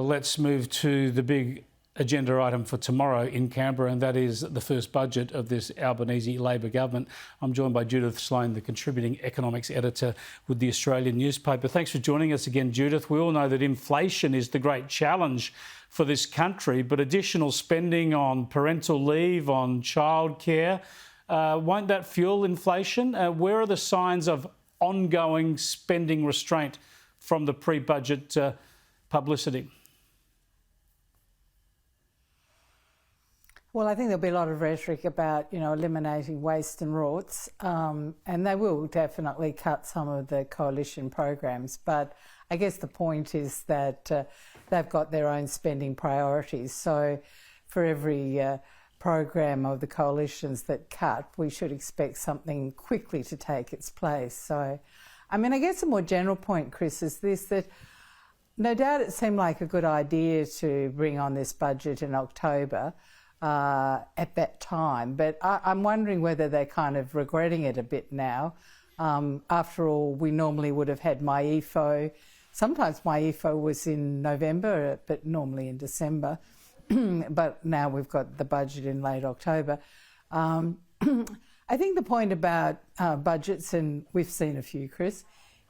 Let's move to the big agenda item for tomorrow in Canberra, and that is the first budget of this Albanese Labor government. I'm joined by Judith Sloan, the contributing economics editor with the Australian newspaper. Thanks for joining us again, Judith. We all know that inflation is the great challenge for this country, but additional spending on parental leave, on childcare, won't that fuel inflation? Where are the signs of ongoing spending restraint from the pre-budget publicity? Well, I think there'll be a lot of rhetoric about, eliminating waste and rorts, and they will definitely cut some of the coalition programs. But I guess the point is that they've got their own spending priorities. So for every program of the coalitions that cut, we should expect something quickly to take its place. So, I guess a more general point, Chris, is this, that no doubt it seemed like a good idea to bring on this budget in October, at that time, but I'm wondering whether they're kind of regretting it a bit now. After all, we normally would have had MyEFO. Sometimes MyEFO was in November, but normally in December. But now we've got the budget in late October. I think the point about budgets, and we've seen a few, Chris,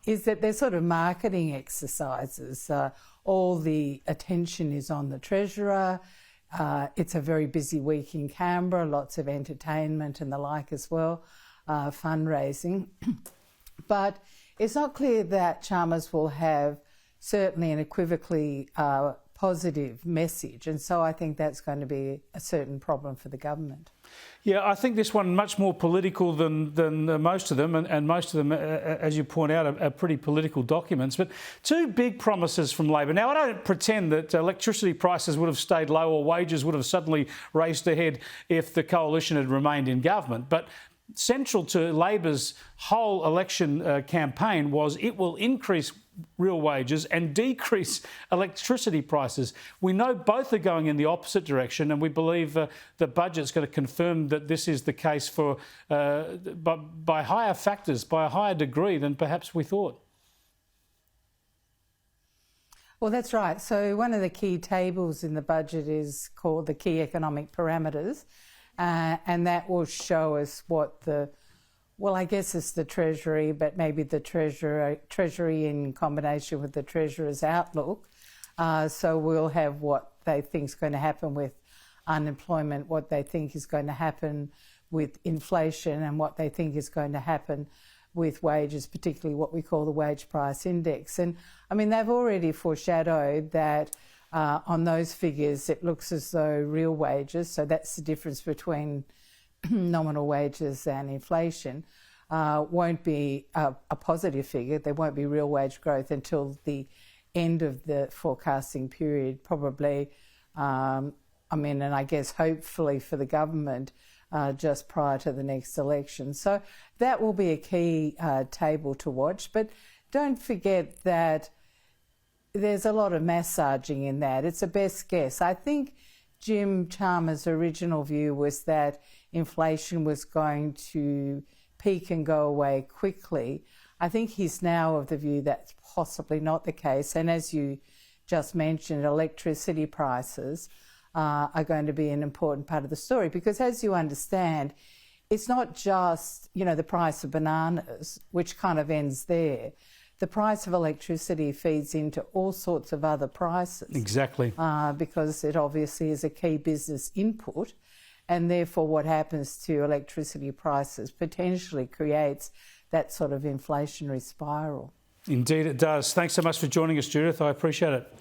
is that they're sort of marketing exercises. All the attention is on the Treasurer. It's a very busy week in Canberra, lots of entertainment and the like as well, fundraising. But it's not clear that Chalmers will have certainly an equivocally positive message, and so I think that's going to be a certain problem for the government. Yeah, I think this one much more political than most of them, and most of them, as you point out, are pretty political documents. But two big promises from Labor. Now, I don't pretend that electricity prices would have stayed low or wages would have suddenly raced ahead if the coalition had remained in government, but central to Labor's whole election campaign was it will increase real wages and decrease electricity prices. We know both are going in the opposite direction, and we believe the budget's going to confirm that this is the case for by higher factors, by a higher degree than perhaps we thought. Well, that's right. So one of the key tables in the budget is called the key economic parameters, and that will show us what I guess it's the Treasury, but maybe the Treasury in combination with the Treasurer's outlook. So we'll have what they think is going to happen with unemployment, what they think is going to happen with inflation, and what they think is going to happen with wages, particularly what we call the wage price index. And they've already foreshadowed that on those figures it looks as though real wages, so that's the difference between nominal wages and inflation, won't be a positive figure. There won't be real wage growth until the end of the forecasting period, probably, and I guess hopefully for the government, just prior to the next election. So that will be a key table to watch. But don't forget that there's a lot of massaging in that. It's a best guess. I think Jim Chalmers' original view was that inflation was going to peak and go away quickly. I think he's now of the view that's possibly not the case. And as you just mentioned, electricity prices are going to be an important part of the story, because as you understand, it's not just, the price of bananas, which kind of ends there. The price of electricity feeds into all sorts of other prices. Exactly. Because it obviously is a key business input, and therefore what happens to electricity prices potentially creates that sort of inflationary spiral. Indeed it does. Thanks so much for joining us, Judith. I appreciate it.